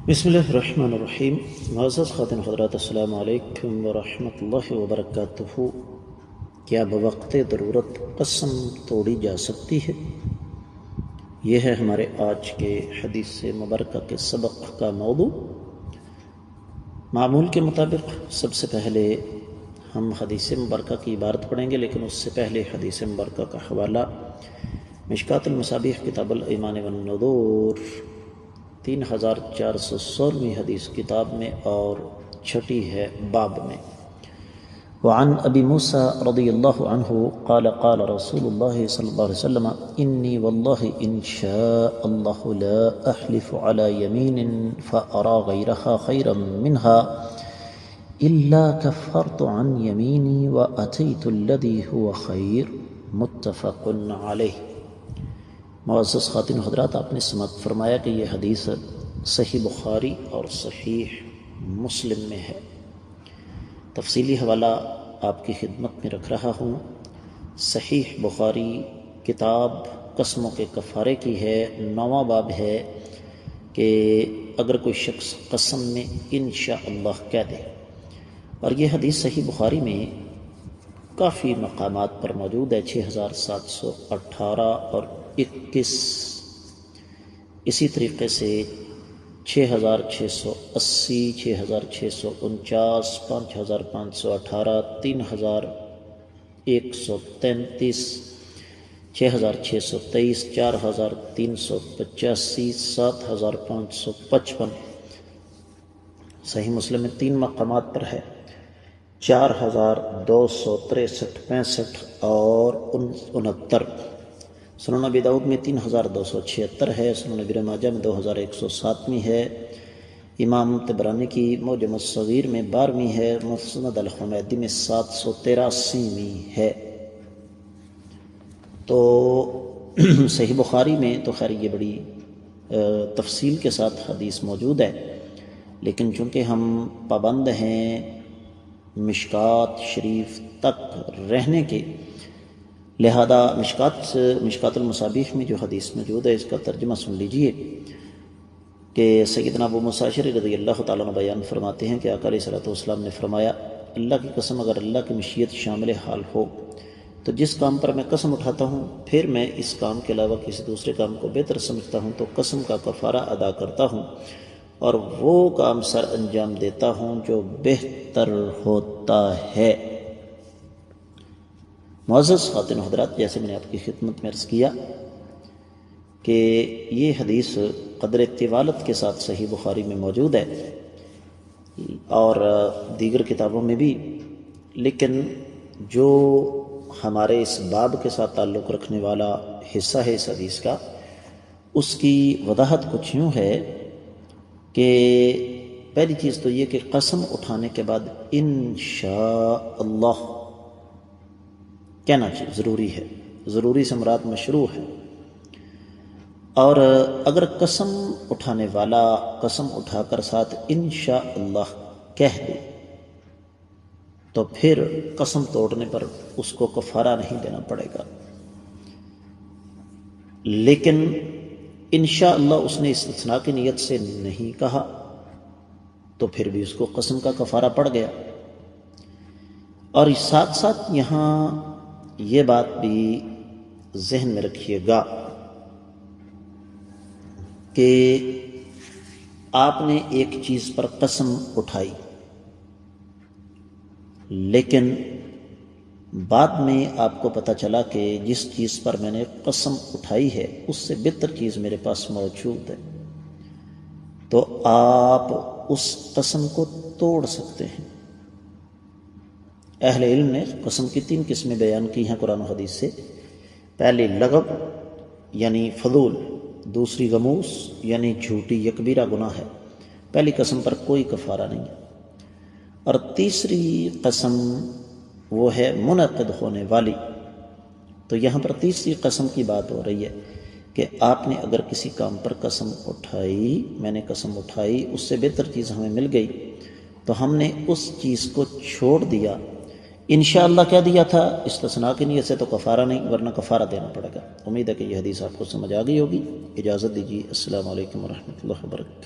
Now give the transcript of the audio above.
بسم اللہ الرحمن الرحیم۔ معزز خواتین حضرات، السلام علیکم ورحمۃ اللہ وبرکاتہ۔ کیا بوقت ضرورت قسم توڑی جا سکتی ہے؟ یہ ہے ہمارے آج کے حدیث مبارکہ کے سبق کا موضوع۔ معمول کے مطابق سب سے پہلے ہم حدیث مبارکہ کی عبارت پڑھیں گے، لیکن اس سے پہلے حدیث مبارکہ کا حوالہ مشکوٰۃ المصابیح کتاب الایمان والنذور 3416 حدیث کتاب میں اور چھٹی ہے باب میں۔ وعن ابی موسیٰ رضی اللہ عنہ قال قال رسول اللہ صلی اللہ علیہ وسلم انی واللہ ان شاء اللہ لا احلف علی یمین فارى غیرها خیرا منها الا کفرت عن یمینی واتیت الذی هو خیر، متفق علیہ۔ معزز خواتین و حضرات، آپ نے سماعت فرمایا کہ یہ حدیث صحیح بخاری اور صحیح مسلم میں ہے۔ تفصیلی حوالہ آپ کی خدمت میں رکھ رہا ہوں۔ صحیح بخاری کتاب قسموں کے کفارے کی ہے، 9واں باب ہے کہ اگر کوئی شخص قسم میں انشاءاللہ کہہ دے، اور یہ حدیث صحیح بخاری میں کافی مقامات پر موجود ہے، 6718 اور 21، اسی طریقے سے 6680، 6649، 5518، 3133، 6623، 4385، 7555۔ صحیح مسلم میں 3 مقامات پر ہے، 4263، 65 اور 69۔ سنن ابی داؤد میں 3276 ہے، سنن ابن ماجہ میں 2107 ہے، امام طبرانی کی معجم الصغیر میں 12 ہے، مسند الحمیدی میں 783 ہے۔ تو صحیح بخاری میں تو خیر یہ بڑی تفصیل کے ساتھ حدیث موجود ہے، لیکن چونکہ ہم پابند ہیں مشکوٰۃ شریف تک رہنے کے، لہذا مشکوٰۃ المصابیح میں جو حدیث موجود ہے اس کا ترجمہ سن لیجئے کہ سیدنا ابو موسیٰ اشعری رضی اللہ تعالیٰ عنہ بیان فرماتے ہیں کہ آقا علیہ الصلوۃ والسلام نے فرمایا، اللہ کی قسم اگر اللہ کی مشیت شامل حال ہو تو جس کام پر میں قسم اٹھاتا ہوں پھر میں اس کام کے علاوہ کسی دوسرے کام کو بہتر سمجھتا ہوں تو قسم کا کفارہ ادا کرتا ہوں اور وہ کام سر انجام دیتا ہوں جو بہتر ہوتا ہے۔ معزز خواتین و حضرات، جیسے میں نے آپ کی خدمت میں عرض کیا کہ یہ حدیث قدر طوالت کے ساتھ صحیح بخاری میں موجود ہے اور دیگر کتابوں میں بھی، لیکن جو ہمارے اس باب کے ساتھ تعلق رکھنے والا حصہ ہے اس حدیث کا، اس کی وضاحت کچھ یوں ہے کہ پہلی چیز تو یہ کہ قسم اٹھانے کے بعد انشاءاللہ کہنا چاہیے، ضروری ہے، ضروری سے مراد مشروع ہے۔ اور اگر قسم اٹھانے والا قسم اٹھا کر ساتھ انشاءاللہ کہہ دے تو پھر قسم توڑنے پر اس کو کفارہ نہیں دینا پڑے گا، لیکن انشاءاللہ اس نے استثناء کی نیت سے نہیں کہا تو پھر بھی اس کو قسم کا کفارہ پڑ گیا۔ اور ساتھ ساتھ یہاں یہ بات بھی ذہن میں رکھیے گا کہ آپ نے ایک چیز پر قسم اٹھائی، لیکن بعد میں آپ کو پتہ چلا کہ جس چیز پر میں نے قسم اٹھائی ہے اس سے بہتر چیز میرے پاس موجود ہے، تو آپ اس قسم کو توڑ سکتے ہیں۔ اہل علم نے قسم کی 3 قسمیں بیان کی ہیں قرآن و حدیث سے۔ پہلی لغو یعنی فضول، دوسری غموس یعنی جھوٹی یکبیرہ گناہ ہے، پہلی قسم پر کوئی کفارہ نہیں ہے، اور تیسری قسم وہ ہے منعقد ہونے والی۔ تو یہاں پر تیسری قسم کی بات ہو رہی ہے کہ آپ نے اگر کسی کام پر قسم اٹھائی، میں نے قسم اٹھائی، اس سے بہتر چیز ہمیں مل گئی تو ہم نے اس چیز کو چھوڑ دیا، انشاءاللہ کہہ دیا تھا، استثناء کی نیت سے تو کفارہ نہیں، ورنہ کفارہ دینا پڑے گا۔ امید ہے کہ یہ حدیث آپ کو سمجھ آ گئی ہوگی۔ اجازت دیجیے، السلام علیکم ورحمۃ اللہ وبرکاتہ۔